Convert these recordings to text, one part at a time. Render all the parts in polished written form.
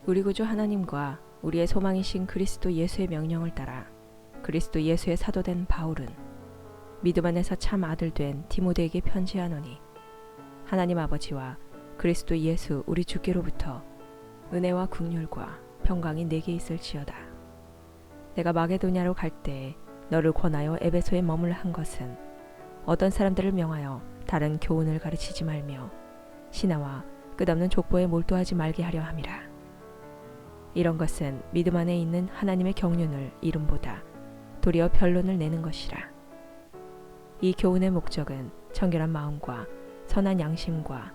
우리 구주 하나님과 우리의 소망이신 그리스도 예수의 명령을 따라 그리스도 예수의 사도된 바울은 믿음 안에서 참 아들 된 디모데에게 편지하노니 하나님 아버지와 그리스도 예수 우리 주께로부터 은혜와 긍휼과 평강이 내게 있을지어다. 내가 마게도냐로 갈 때에 너를 권하여 에베소에 머물라 한 것은 어떤 사람들을 명하여 다른 교훈을 가르치지 말며 신하와 끝없는 족보에 몰두하지 말게 하려 함이라. 이런 것은 믿음 안에 있는 하나님의 경륜을 이름보다 도리어 변론을 내는 것이라. 이 교훈의 목적은 청결한 마음과 선한 양심과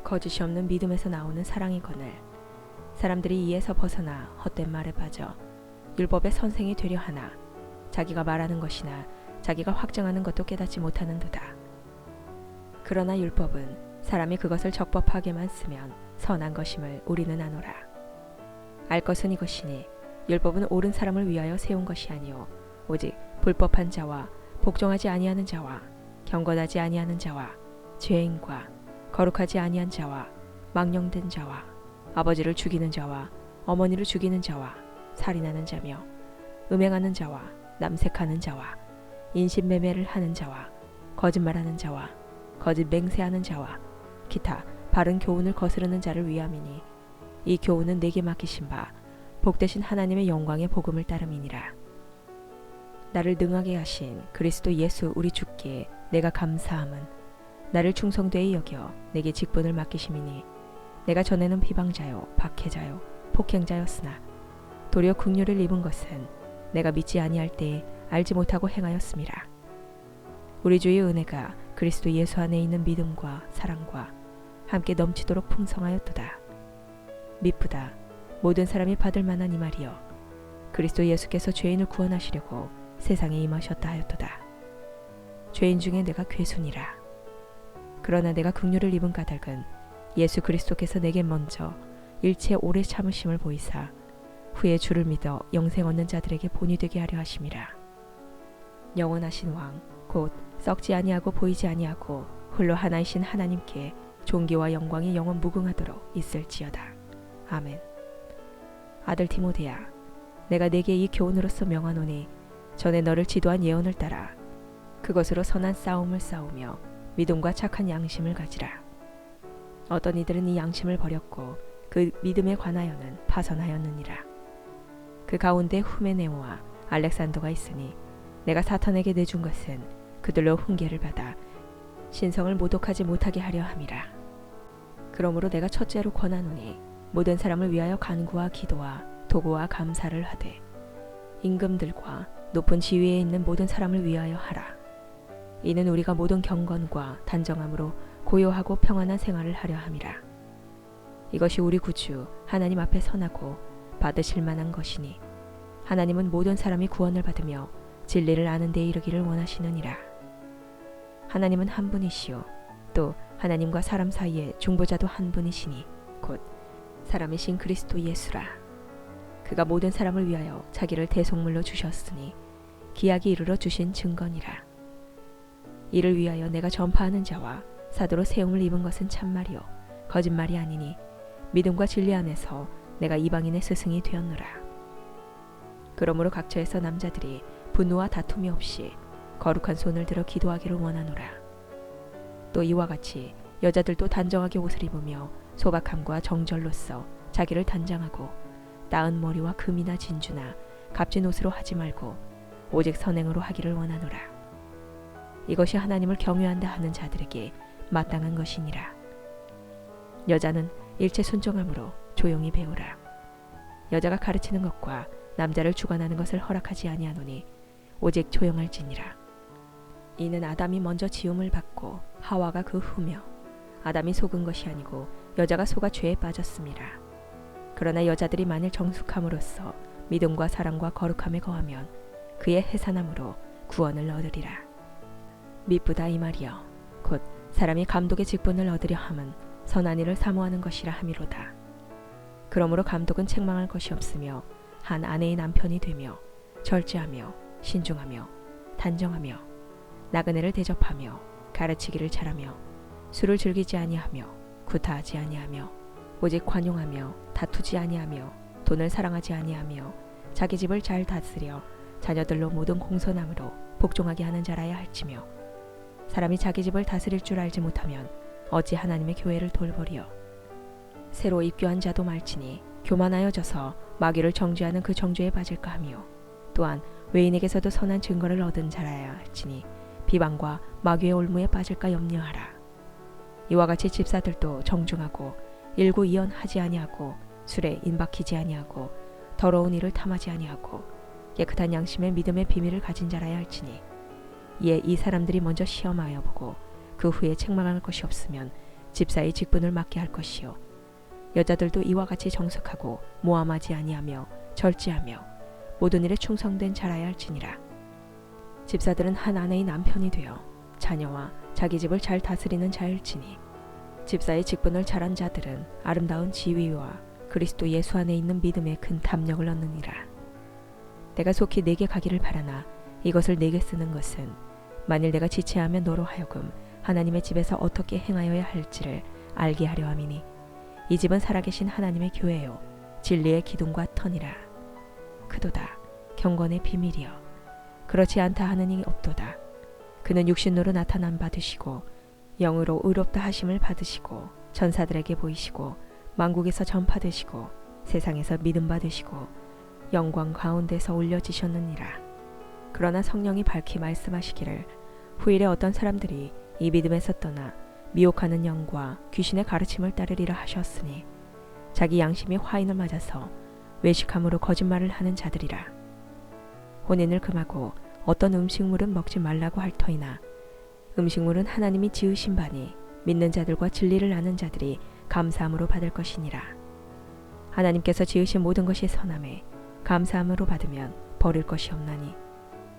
거짓이 없는 믿음에서 나오는 사랑이거늘 사람들이 이에서 벗어나 헛된 말에 빠져 율법의 선생이 되려 하나 자기가 말하는 것이나 자기가 확정하는 것도 깨닫지 못하는도다. 그러나 율법은 사람이 그것을 적법하게만 쓰면 선한 것임을 우리는 아노라. 알 것은 이것이니 율법은 옳은 사람을 위하여 세운 것이 아니요 오직 불법한 자와 복종하지 아니하는 자와 경건하지 아니하는 자와 죄인과 거룩하지 아니한 자와 망령된 자와 아버지를 죽이는 자와 어머니를 죽이는 자와 살인하는 자며 음행하는 자와 남색하는 자와 인신매매를 하는 자와 거짓말하는 자와 거짓 맹세하는 자와 기타 바른 교훈을 거스르는 자를 위함이니 이 교훈은 내게 맡기신 바 복되신 하나님의 영광의 복음을 따름이니라. 나를 능하게 하신 그리스도 예수 우리 주께 내가 감사함은 나를 충성되이 여겨 내게 직분을 맡기심이니 내가 전에는 비방자요 박해자요 폭행자였으나 도리어 긍휼을 입은 것은 내가 믿지 아니할 때에 알지 못하고 행하였음이라. 우리 주의 은혜가 그리스도 예수 안에 있는 믿음과 사랑과 함께 넘치도록 풍성하였도다. 미쁘다 모든 사람이 받을 만한 이 말이여 그리스도 예수께서 죄인을 구원하시려고 세상에 임하셨다 하였도다. 죄인 중에 내가 괴순이라. 그러나 내가 긍휼을 입은 까닭은 예수 그리스도께서 내게 먼저 일체 오래 참으심을 보이사 후에 주를 믿어 영생 얻는 자들에게 본이 되게 하려 하심이라. 영원하신 왕 곧 썩지 아니하고 보이지 아니하고 홀로 하나이신 하나님께 존귀와 영광이 영원 무궁하도록 있을지어다. 아멘. 아들 디모데야, 내가 네게 이 교훈으로서 명하노니 전에 너를 지도한 예언을 따라 그것으로 선한 싸움을 싸우며 믿음과 착한 양심을 가지라. 어떤 이들은 이 양심을 버렸고 그 믿음에 관하여는 파선하였느니라. 그 가운데 후메네오와 알렉산더가 있으니 내가 사탄에게 내준 것은 그들로 훈계를 받아 신성을 모독하지 못하게 하려 함이라. 그러므로 내가 첫째로 권하노니 모든 사람을 위하여 간구와 기도와 도구와 감사를 하되 임금들과 높은 지위에 있는 모든 사람을 위하여 하라. 이는 우리가 모든 경건과 단정함으로 고요하고 평안한 생활을 하려 함이라. 이것이 우리 구주 하나님 앞에 선하고 받으실 만한 것이니 하나님은 모든 사람이 구원을 받으며 진리를 아는 데 이르기를 원하시느니라. 하나님은 한 분이시요 또 하나님과 사람 사이에 중보자도 한 분이시니 곧 사람이신 그리스도 예수라. 그가 모든 사람을 위하여 자기를 대속물로 주셨으니 기약이 이르러 주신 증거니라. 이를 위하여 내가 전파하는 자와 사도로 세움을 입은 것은 참말이요 거짓말이 아니니 믿음과 진리 안에서 내가 이방인의 스승이 되었노라. 그러므로 각처에서 남자들이 분노와 다툼이 없이 거룩한 손을 들어 기도하기를 원하노라. 또 이와 같이 여자들도 단정하게 옷을 입으며 소박함과 정절로써 자기를 단장하고 나은 머리와 금이나 진주나 값진 옷으로 하지 말고 오직 선행으로 하기를 원하노라. 이것이 하나님을 경외한다 하는 자들에게 마땅한 것이니라. 여자는 일체 순종함으로 조용히 배우라. 여자가 가르치는 것과 남자를 주관하는 것을 허락하지 아니하노니 오직 조용할지니라. 이는 아담이 먼저 지음을 받고 하와가 그 후며 아담이 속은 것이 아니고 여자가 속아 죄에 빠졌음이라. 그러나 여자들이 만일 정숙함으로써 믿음과 사랑과 거룩함에 거하면 그의 해산함으로 구원을 얻으리라. 미쁘다 이 말이여 곧 사람이 감독의 직분을 얻으려 함은 선한 일을 사모하는 것이라 함이로다. 그러므로 감독은 책망할 것이 없으며 한 아내의 남편이 되며 절제하며 신중하며 단정하며 나그네를 대접하며 가르치기를 잘하며 술을 즐기지 아니하며 구타하지 아니하며 오직 관용하며 다투지 아니하며 돈을 사랑하지 아니하며 자기 집을 잘 다스려 자녀들로 모든 공손함으로 복종하게 하는 자라야 할지며 사람이 자기 집을 다스릴 줄 알지 못하면 어찌 하나님의 교회를 돌보리요. 새로 입교한 자도 말지니 교만하여져서 마귀를 정죄하는 그 정죄에 빠질까 하며 또한 외인에게서도 선한 증거를 얻은 자라야 할지니 비방과 마귀의 올무에 빠질까 염려하라. 이와 같이 집사들도 정중하고 일구이연하지 아니하고 술에 임박히지 아니하고 더러운 일을 탐하지 아니하고 깨끗한 양심의 믿음의 비밀을 가진 자라야 할지니 이에 이 사람들이 먼저 시험하여 보고 그 후에 책망할 것이 없으면 집사의 직분을 맡게 할 것이요 여자들도 이와 같이 정숙하고 모함하지 아니하며 절제하며 모든 일에 충성된 자라야 할지니라. 집사들은 한 아내의 남편이 되어 자녀와 자기 집을 잘 다스리는 자일지니 집사의 직분을 잘한 자들은 아름다운 지위와 그리스도 예수 안에 있는 믿음의 큰 담력을 얻느니라. 내가 속히 내게 가기를 바라나 이것을 내게 쓰는 것은 만일 내가 지체하면 너로 하여금 하나님의 집에서 어떻게 행하여야 할지를 알게 하려 함이니 이 집은 살아계신 하나님의 교회요 진리의 기둥과 터니라. 크도다 경건의 비밀이여 그렇지 않다 하는 이 없도다. 그는 육신으로 나타난 바 되시고 영으로 의롭다 하심을 받으시고 전사들에게 보이시고 만국에서 전파되시고 세상에서 믿음 받으시고 영광 가운데서 올려지셨느니라. 그러나 성령이 밝히 말씀하시기를 후일에 어떤 사람들이 이 믿음에서 떠나 미혹하는 영과 귀신의 가르침을 따르리라 하셨으니 자기 양심이 화인을 맞아서 외식함으로 거짓말을 하는 자들이라. 혼인을 금하고 어떤 음식물은 먹지 말라고 할 터이나 음식물은 하나님이 지으신 바니 믿는 자들과 진리를 아는 자들이 감사함으로 받을 것이니라. 하나님께서 지으신 모든 것이 선함에 감사함으로 받으면 버릴 것이 없나니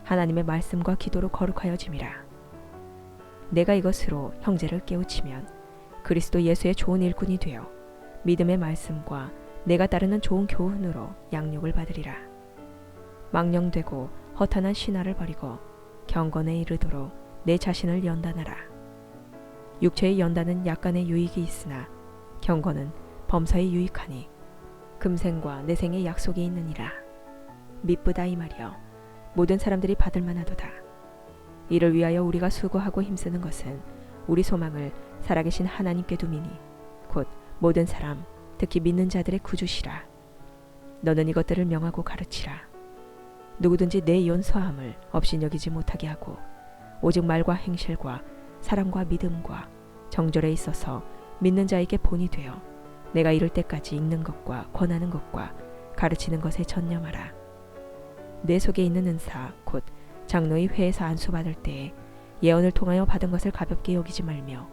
하나님의 말씀과 기도로 거룩하여짐이라. 내가 이것으로 형제를 깨우치면 그리스도 예수의 좋은 일꾼이 되어 믿음의 말씀과 내가 따르는 좋은 교훈으로 양육을 받으리라. 망령되고 허탄한 신화를 버리고 경건에 이르도록 내 자신을 연단하라. 육체의 연단은 약간의 유익이 있으나 경건은 범사에 유익하니 금생과 내생의 약속이 있느니라. 미쁘다 이 말이여 모든 사람들이 받을 만하도다. 이를 위하여 우리가 수고하고 힘쓰는 것은 우리 소망을 살아계신 하나님께 두미니 곧 모든 사람 특히 믿는 자들의 구주시라. 너는 이것들을 명하고 가르치라. 누구든지 내 연소함을 업신여기지 못하게 하고 오직 말과 행실과 사랑과 믿음과 정절에 있어서 믿는 자에게 본이 되어 내가 이를 때까지 읽는 것과 권하는 것과 가르치는 것에 전념하라. 내 속에 있는 은사 곧 장로의 회에서 안수받을 때에 예언을 통하여 받은 것을 가볍게 여기지 말며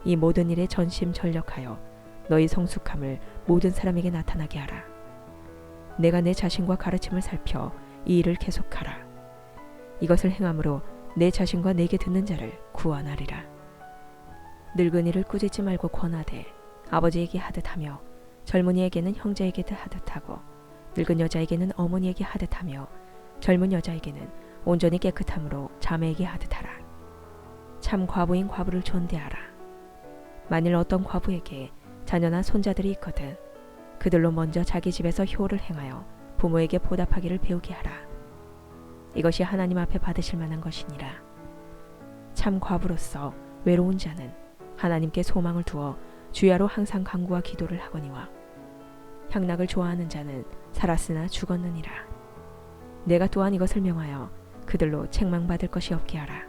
이 모든 일에 전심전력하여 너희 성숙함을 모든 사람에게 나타나게 하라. 내가 내 자신과 가르침을 살펴 이 일을 계속하라. 이것을 행함으로 내 자신과 내게 듣는 자를 구원하리라. 늙은이를 꾸짖지 말고 권하되 아버지에게 하듯하며 젊은이에게는 형제에게 하듯하고 늙은 여자에게는 어머니에게 하듯하며 젊은 여자에게는 온전히 깨끗함으로 자매에게 하듯하라. 참 과부인 과부를 존대하라. 만일 어떤 과부에게 자녀나 손자들이 있거든 그들로 먼저 자기 집에서 효를 행하여 부모에게 보답하기를 배우게 하라. 이것이 하나님 앞에 받으실 만한 것이니라. 참 과부로서 외로운 자는 하나님께 소망을 두어 주야로 항상 간구와 기도를 하거니와 향락을 좋아하는 자는 살았으나 죽었느니라. 내가 또한 이것을 명하여 그들로 책망받을 것이 없게 하라.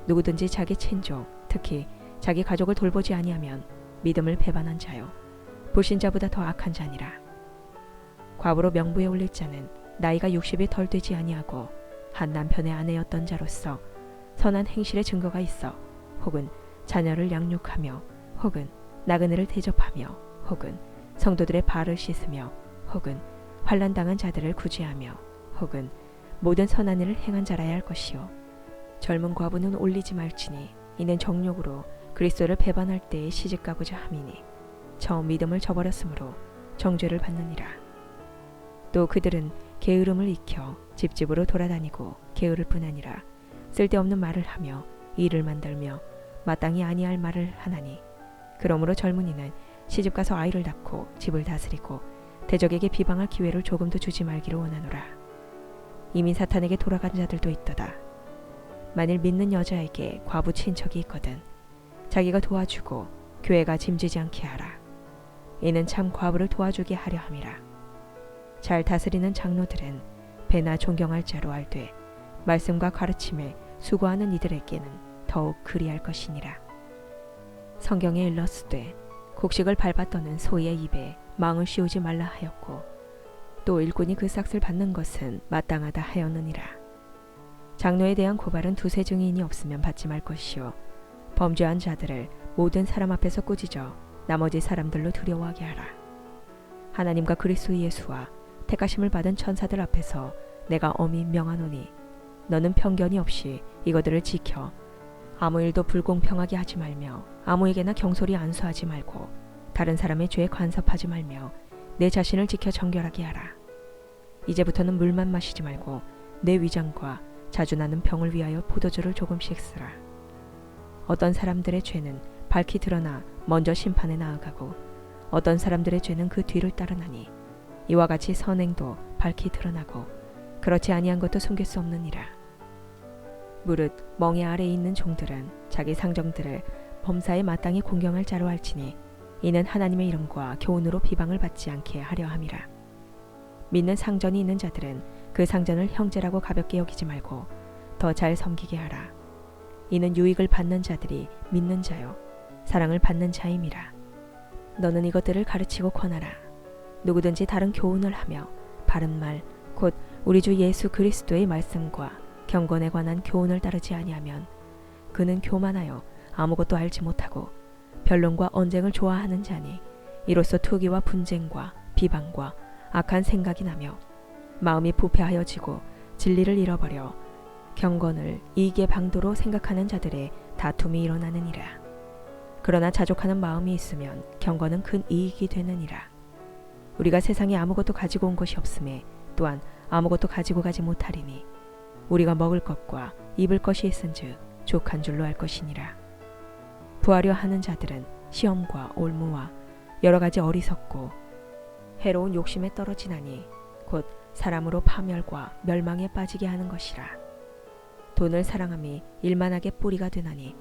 누구든지 자기 친족 특히 자기 가족을 돌보지 아니하면 믿음을 배반한 자요 불신자보다 더 악한 자니라. 과부로 명부에 올릴 자는 나이가 60이 덜 되지 아니하고 한 남편의 아내였던 자로서 선한 행실의 증거가 있어 혹은 자녀를 양육하며 혹은 나그네를 대접하며 혹은 성도들의 발을 씻으며 혹은 환난당한 자들을 구제하며 혹은 모든 선한 일을 행한 자라야 할 것이요 젊은 과부는 올리지 말지니 이는 정욕으로 그리스도를 배반할 때에 시집가고자 함이니 처음 믿음을 저버렸으므로 정죄를 받느니라. 또 그들은 게으름을 익혀 집집으로 돌아다니고 게으를 뿐 아니라 쓸데없는 말을 하며 일을 만들며 마땅히 아니할 말을 하나니 그러므로 젊은이는 시집가서 아이를 낳고 집을 다스리고 대적에게 비방할 기회를 조금도 주지 말기를 원하노라. 이미 사탄에게 돌아간 자들도 있도다. 만일 믿는 여자에게 과부 친척이 있거든 자기가 도와주고 교회가 짐지지 않게 하라. 이는 참 과부를 도와주게 하려 함이라. 잘 다스리는 장로들은 배나 존경할 자로 알되 말씀과 가르침에 수고하는 이들에게는 더욱 그리할 것이니라. 성경에 일렀으되 곡식을 밟아 떠는 소의 입에 망을 씌우지 말라 하였고 또 일꾼이 그 삭을 받는 것은 마땅하다 하였느니라. 장로에 대한 고발은 두세 증인이 없으면 받지 말 것이요 범죄한 자들을 모든 사람 앞에서 꾸짖어 나머지 사람들로 두려워하게 하라. 하나님과 그리스도 예수와 택하심을 받은 천사들 앞에서 내가 엄히 명하노니 너는 편견이 없이 이것들을 지켜 아무 일도 불공평하게 하지 말며 아무에게나 경솔히 안수하지 말고 다른 사람의 죄에 간섭하지 말며 내 자신을 지켜 정결하게 하라. 이제부터는 물만 마시지 말고 내 위장과 자주 나는 병을 위하여 포도주를 조금씩 쓰라. 어떤 사람들의 죄는 밝히 드러나 먼저 심판에 나아가고 어떤 사람들의 죄는 그 뒤를 따르나니 이와 같이 선행도 밝히 드러나고 그렇지 아니한 것도 숨길 수 없느니라. 무릇 멍에 아래에 있는 종들은 자기 상정들을 범사에 마땅히 공경할 자로 할지니 이는 하나님의 이름과 교훈으로 비방을 받지 않게 하려 함이라. 믿는 상전이 있는 자들은 그 상전을 형제라고 가볍게 여기지 말고 더 잘 섬기게 하라. 이는 유익을 받는 자들이 믿는 자요 사랑을 받는 자임이라. 너는 이것들을 가르치고 권하라. 누구든지 다른 교훈을 하며 바른 말 곧 우리 주 예수 그리스도의 말씀과 경건에 관한 교훈을 따르지 아니하면 그는 교만하여 아무것도 알지 못하고 변론과 언쟁을 좋아하는 자니 이로써 투기와 분쟁과 비방과 악한 생각이 나며 마음이 부패하여지고 진리를 잃어버려 경건을 이익의 방도로 생각하는 자들의 다툼이 일어나느니라. 그러나 자족하는 마음이 있으면 경건은 큰 이익이 되느니라. 우리가 세상에 아무것도 가지고 온 것이 없음에 또한 아무것도 가지고 가지 못하리니 우리가 먹을 것과 입을 것이 있은즉 족한 줄로 알 것이니라. 부하려 하는 자들은 시험과 올무와 여러 가지 어리석고 해로운 욕심에 떨어지나니 곧 사람으로 파멸과 멸망에 빠지게 하는 것이라. 돈을 사랑함이 일만하게 뿌리가 되나니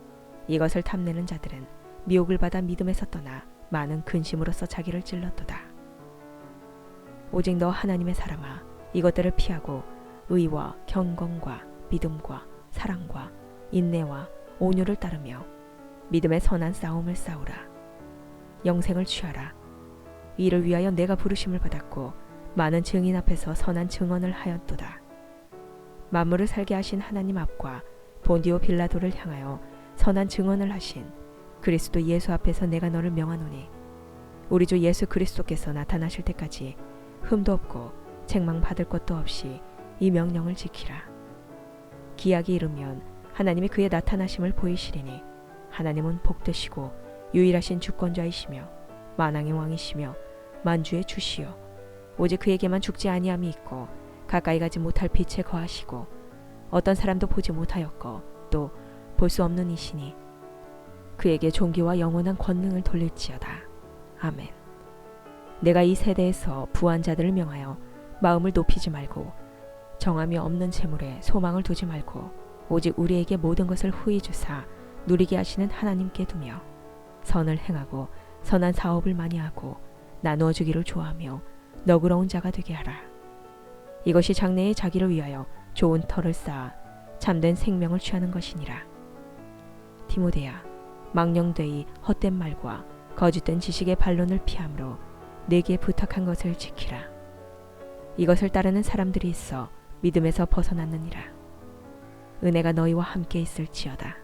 이것을 탐내는 자들은 미혹을 받아 믿음에서 떠나 많은 근심으로써 자기를 찔렀도다. 오직 너 하나님의 사람아 이것들을 피하고 의와 경건과 믿음과 사랑과 인내와 온유를 따르며 믿음의 선한 싸움을 싸우라. 영생을 취하라. 이를 위하여 내가 부르심을 받았고 많은 증인 앞에서 선한 증언을 하였도다. 만물을 살게 하신 하나님 앞과 본디오 빌라도를 향하여 선한 증언을 하신 그리스도 예수 앞에서 내가 너를 명하노니 우리 주 예수 그리스도께서 나타나실 때까지 흠도 없고 책망 받을 것도 없이 이 명령을 지키라. 기약이 이르면 하나님이 그의 나타나심을 보이시리니 하나님은 복되시고 유일하신 주권자이시며 만왕의 왕이시며 만주의 주시요 오직 그에게만 죽지 아니함이 있고 가까이 가지 못할 빛에 거하시고 어떤 사람도 보지 못하였고 또 볼 수 없는 이시니 그에게 존귀와 영원한 권능을 돌릴지어다. 아멘. 내가 이 세대에서 부한 자들을 명하여 마음을 높이지 말고 정함이 없는 재물에 소망을 두지 말고 오직 우리에게 모든 것을 후히 주사 누리게 하시는 하나님께 두며 선을 행하고 선한 사업을 많이 하고 나누어 주기를 좋아하며 너그러운 자가 되게 하라. 이것이 장래에 자기를 위하여 좋은 터를 쌓아 참된 생명을 취하는 것이니라. 디모데야, 망령되이 헛된 말과 거짓된 지식의 반론을 피함으로 내게 부탁한 것을 지키라. 이것을 따르는 사람들이 있어 믿음에서 벗어났느니라. 은혜가 너희와 함께 있을지어다.